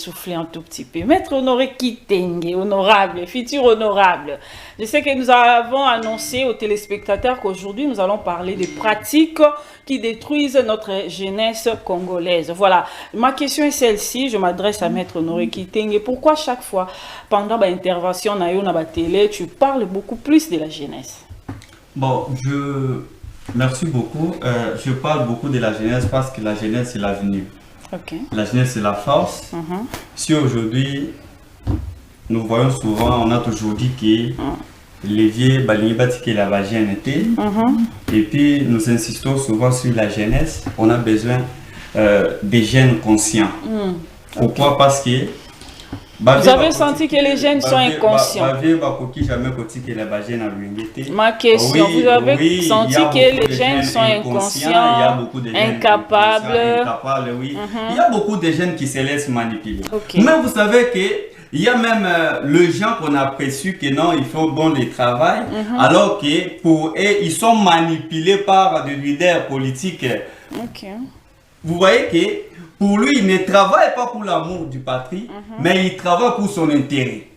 Souffler un tout petit peu. Maître Honoré Kitenge, honorable, futur honorable. Je sais que nous avons annoncé aux téléspectateurs qu'aujourd'hui, nous allons parler des pratiques qui détruisent notre jeunesse congolaise. Voilà. Ma question est celle-ci. Je m'adresse à Maître Honoré Kitenge. Pourquoi chaque fois, pendant l'intervention dans la télé, tu parles beaucoup plus de la jeunesse? Bon, merci beaucoup. Je parle beaucoup de la jeunesse parce que la jeunesse, c'est l'avenir. Okay. La jeunesse, c'est la force. Si aujourd'hui, nous voyons souvent, on a toujours dit que les vieux balignes bâtiquent la jeunesse. Et puis, nous insistons souvent sur la jeunesse. On a besoin des jeunes conscients. Pourquoi? Parce que vous avez senti que les jeunes sont inconscients. Ma question, vous avez senti que les jeunes sont inconscients, incapables. Oui. Il y a beaucoup de jeunes qui se laissent manipuler. Mais vous savez que il y a même le gens qu'on a perçu que non, ils font bon le travail, alors que pour eux, ils sont manipulés par des leaders politiques. Vous voyez que pour lui, il ne travaille pas pour l'amour du patrie, mais il travaille pour son intérêt.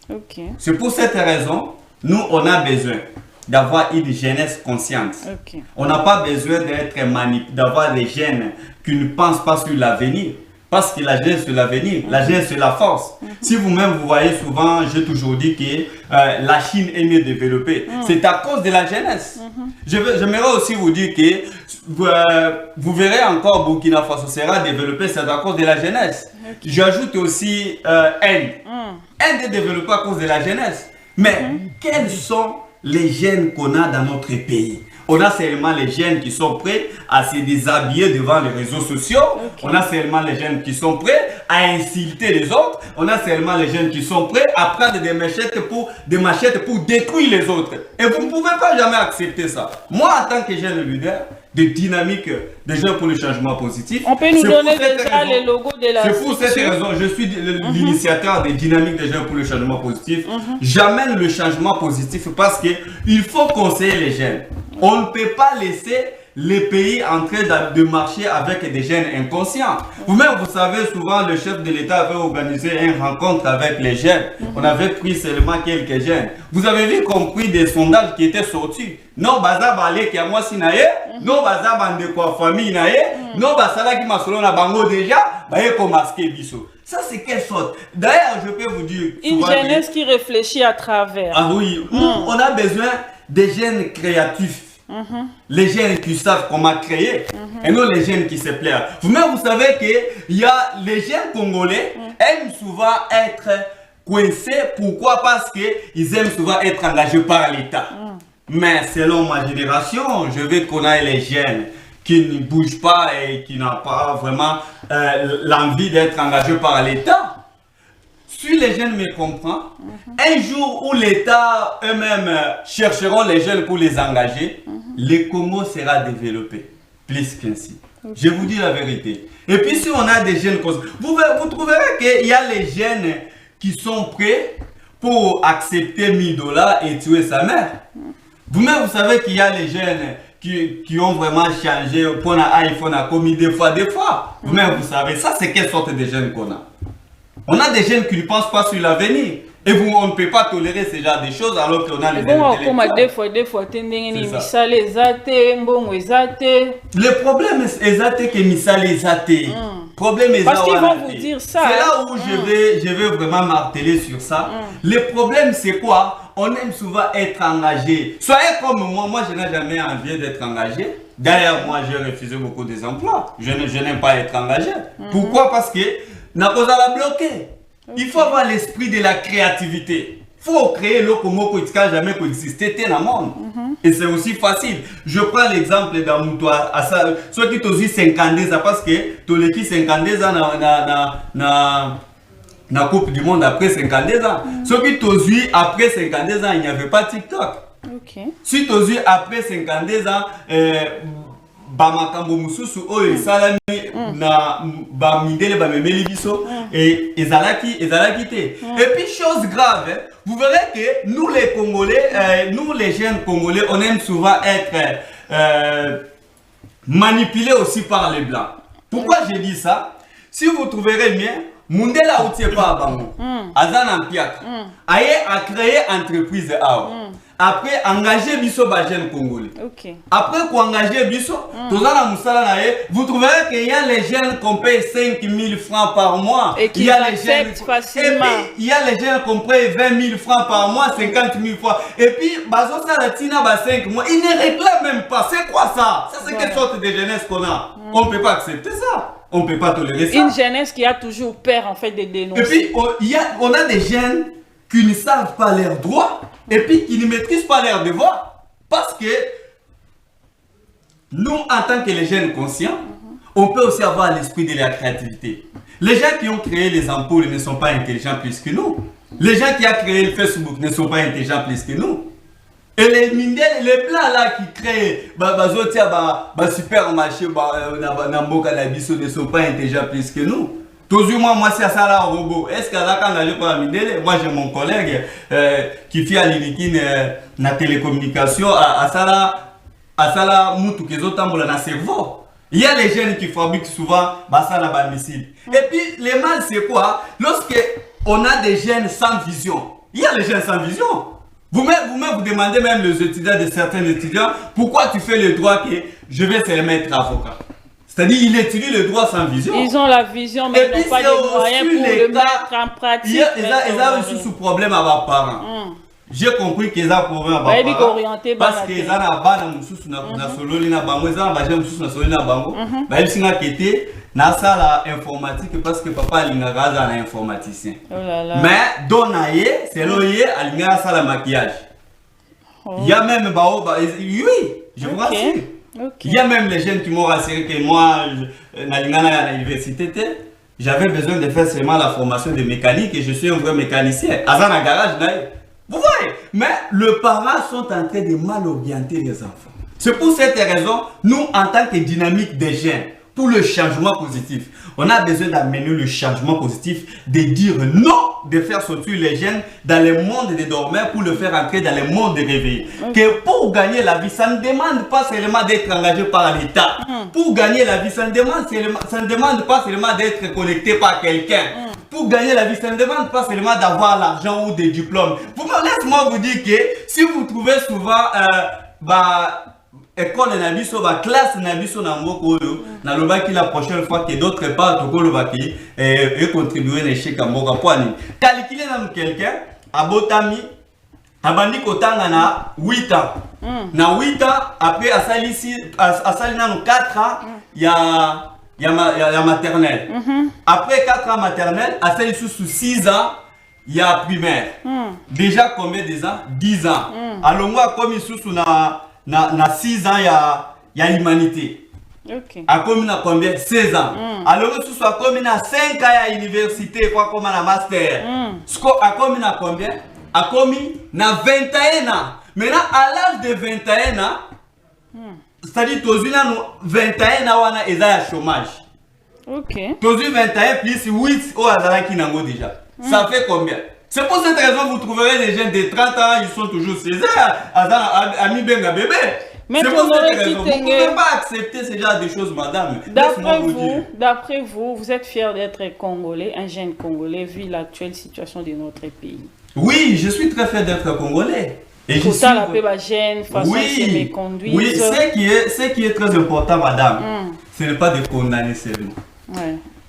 C'est pour cette raison, nous, on a besoin d'avoir une jeunesse consciente. On n'a pas besoin d'être d'avoir des jeunes qui ne pensent pas sur l'avenir. Parce que la jeunesse, c'est l'avenir, la jeunesse, c'est la force. Si vous-même, vous voyez souvent, j'ai toujours dit que la Chine est mieux développée. C'est à cause de la jeunesse. J'aimerais aussi vous dire que vous verrez encore Burkina Faso sera développé, c'est à cause de la jeunesse. J'ajoute aussi Inde. Inde est développée à cause de la jeunesse. Mais quels sont les jeunes qu'on a dans notre pays? On a seulement les jeunes qui sont prêts à se déshabiller devant les réseaux sociaux. On a seulement les jeunes qui sont prêts à insulter les autres. On a seulement les jeunes qui sont prêts à prendre des machettes pour détruire les autres. Et vous ne pouvez pas jamais accepter ça. Moi, en tant que jeune leader de dynamique des jeunes pour le changement positif. On peut nous donner déjà les logos de la... C'est pour cette raison, je suis l'initiateur des dynamiques des jeunes pour le changement positif. J'amène le changement positif parce qu'il faut conseiller les jeunes. On ne peut pas laisser les pays en train de marcher avec des jeunes inconscients. Vous-même, vous savez, souvent, le chef de l'État avait organisé une rencontre avec les jeunes. On avait pris seulement quelques jeunes. Vous avez vu compris des sondages qui étaient sortis. Non, baza balé qui a moi sinaye. Non, baza bande quoi famille naye. Non, basala qui m'a solo na bango déjà. Baye ko masqué biso. Ça, c'est quelle sorte? D'ailleurs, je peux vous dire... Une jeunesse qui réfléchit à travers. Ah oui, on a besoin des jeunes créatifs. Les jeunes qui savent comment créer et non les jeunes qui se plaisent. Vous-même, vous savez qu'il y a les jeunes congolais aiment souvent être coincés. Pourquoi? Parce qu'ils aiment souvent être engagés par l'État. Mais selon ma génération, je veux qu'on ait les jeunes qui ne bougent pas et qui n'ont pas vraiment l'envie d'être engagés par l'État. Si les jeunes me comprennent, un jour où l'État eux-mêmes chercheront les jeunes pour les engager, le Congo sera développé plus qu'ainsi. Je vous dis la vérité. Et puis si on a des jeunes, vous trouverez qu'il y a les jeunes qui sont prêts pour accepter 1000 $ et tuer sa mère. Vous-même, vous savez qu'il y a les jeunes qui ont vraiment changé pour un iPhone a commis des fois. Vous-même, vous savez, ça c'est quelle sorte de jeunes qu'on a. On a des jeunes qui ne pensent pas sur l'avenir. Et on ne peut pas tolérer ce genre de choses alors qu'on a les intellectuels. Le problème est que Missa les athées. Parce qu'ils vont vous dire ça. C'est là où je vais vraiment marteler sur ça. Le problème c'est quoi? On aime souvent être engagé. Soyez comme moi, je n'ai jamais envie d'être engagé. D'ailleurs, moi j'ai refusé beaucoup des emplois. Je n'aime pas être engagé. Pourquoi? Parce que n'a pas à la bloquer. Il faut avoir l'esprit de la créativité. Il faut créer le Congo qui n'a jamais existé dans le monde. Et c'est aussi facile. Je prends l'exemple d'un mouton. Soit qui t'osent 52 ans parce que tu les qui 52 ans dans la Coupe du Monde après 52 ans. Soit qui t'osent après 52 ans, il n'y avait pas TikTok. Si t'osent après 52 ans, bamakambo mususu oyo salami na bamidele bamemeli biso et ezalaki te. Et puis chose grave, vous verrez que nous les Congolais, nous les jeunes Congolais, on aime souvent être manipulés aussi par les blancs. Pourquoi je dis ça? Si vous trouverez bien, Mundela outie pas bango. Azana Mpiaka. Aye a créé entreprise awa. Après engager biso ba jeune congolais. Après engager biso, tozana musala na ye, vous trouverez qu'il y a les jeunes qu'on paye 5 000 francs par mois. Et qui acceptent facilement. Il y a les jeunes qu'on paye 20 000 francs par mois, 50 000 francs. Et puis bazo ça la tina ba 5 mois, ils ne réclament même pas. C'est quoi ça? Ça c'est quelle sorte de jeunesse qu'on a? On ne peut pas accepter ça. On ne peut pas tolérer ça. Une jeunesse qui a toujours peur en fait de dénoncer. Et puis on a des jeunes qui ne savent pas leurs droits et puis qui ne maîtrisent pas leurs devoirs. Parce que nous, en tant que les jeunes conscients, on peut aussi avoir l'esprit de la créativité. Les gens qui ont créé les ampoules ne sont pas intelligents plus que nous. Les gens qui ont créé le Facebook ne sont pas intelligents plus que nous. Et les Mindel, les plans là qui créent, supermarché, ne sont pas intelligents plus que nous. Toujours moi c'est ça là robot. Est-ce que là quand je parle Mindel, moi j'ai mon collègue qui fait à l'Ilikine na télécommunication, à ça là, moutou qui zotambola na cerveau. Il y a les jeunes qui fabriquent souvent ça na missile. Et puis les mal c'est quoi? Lorsque on a des jeunes sans vision, il y a les jeunes sans vision. Vous-même, vous demandez même les étudiants de certains étudiants, pourquoi tu fais le droit que je vais se mettre avocat? C'est-à-dire, ils étudient le droit sans vision. Ils ont la vision, mais ils n'ont pas les moyens pour le mettre en pratique. Ils ont aussi ce problème à leurs parents. J'ai compris qu'ils ont un problème à leurs parents. Parce qu'ils ont un na sala informatique parce que papa alingaka za na informaticien. Mais donaye c'est loyer alingaka sala maquillage. Il y a même oui, je vous rassure. Il y a même les jeunes qui m'ont rassuré que moi à l'université j'avais besoin de faire seulement la formation de mécanique et je suis un vrai mécanicien. Azana garage vous voyez, mais les parents sont en train de mal orienter les enfants. C'est pour cette raison nous en tant que dynamique des jeunes pour le changement positif. On a besoin d'amener le changement positif, de dire non, de faire sortir les jeunes dans le monde des dormeurs pour le faire entrer dans le monde des réveillés. Que pour gagner la vie, ça ne demande pas seulement d'être engagé par l'État. Pour gagner la vie, ça ne demande pas seulement d'être connecté par quelqu'un. Pour gagner la vie, ça ne demande pas seulement d'avoir l'argent ou des diplômes. Laisse-moi vous dire que si vous trouvez souvent école na biso ba classe na biso na mboko oyo na lobaki la prochaine fois que d'autres part to kolobaki et contribuer à l'échec à mboka poani calculer na quelqu'un abotami abandi kotanga na 8 ans na 8 ans après asali na 4 ans ya maternelle après 4 ans maternelle asali sous 6 ans il y a primaire déjà combien des ans 10 ans alongwa comme sous na 6 ans il y a l'humanité. A comme na combien 16 ans. Alors que ce soit comme na 5 ans à l'université quoi comme na master. A comme na combien? A comme na 21 ans. Maintenant à l'âge de 21 ans, c'est-à-dire tous 21 ans wana eza ya chômage. Tous 21 plus 8 au azala ki nango déjà. Ça fait combien? C'est pour cette raison que vous trouverez des jeunes de 30 ans, ils sont toujours Césaire, Ami Benga bébé. C'est pour cette raison. Vous ne pouvez pas accepter ce genre de choses, madame. D'après vous, vous êtes fier d'être congolais, un jeune congolais, vu l'actuelle situation de notre pays? Oui, je suis très fier d'être congolais. Et pour ça, la jeune façon de se conduire. Oui, ce qui est très important, madame, ce n'est pas de condamner seulement.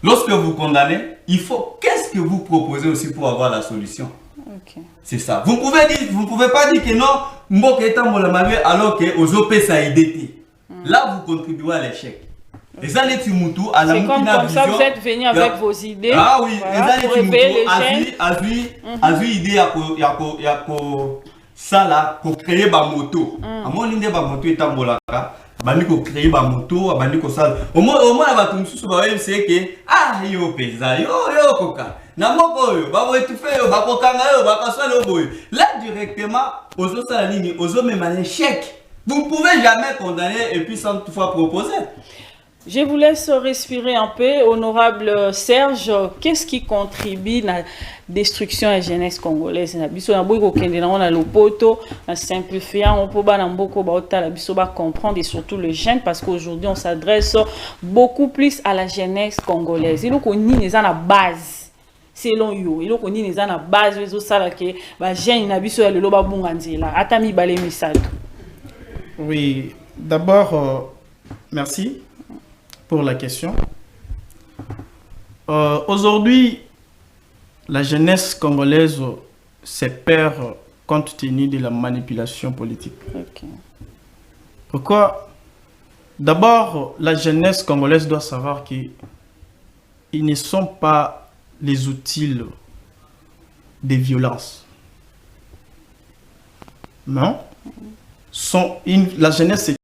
Lorsque vous condamnez, il faut qu'est-ce que vous proposez aussi pour avoir la solution. C'est ça. Vous ne pouvez pas dire que non, Mboka est en Molamavie alors que aux OP ça a aidé. Là, vous contribuez à l'échec. Et ça, les Timoutou, à la c'est comme ça, vous êtes venu avec vos idées. Ah oui, et ça, les Timoutou, a vu idée à ça là, pour créer ma moto. À mon idée, ma moto est en Molaka. Bandi ko créer ba moto bandi ko sala au moins ba tumsusu ba c'est que yo pesa yo koka na moko yo ba wetu fe yo ba kokanga yo ba kasala boy là directement ozo sala nini ozo même un échec. Vous ne pouvez jamais condamner et puis sans toutefois proposer. Je vous laisse respirer un peu, honorable Serge. Qu'est-ce qui contribue à la destruction de la jeunesse congolaise? On a le poteau, on simplifie, on peut comprendre et surtout les jeunes parce qu'aujourd'hui on s'adresse beaucoup plus à la jeunesse congolaise. Il y a une base. selon yo ilo koni neza na base ezo sala ke ba jeune na biso ya lelo ba bunga nzela ata mibale misato. Oui, d'abord merci pour la question. Aujourd'hui, la jeunesse congolaise se perd compte tenu de la manipulation politique. Okay. Pourquoi? D'abord, la jeunesse congolaise doit savoir qu'ils ne sont pas les outils des violences. Non? La jeunesse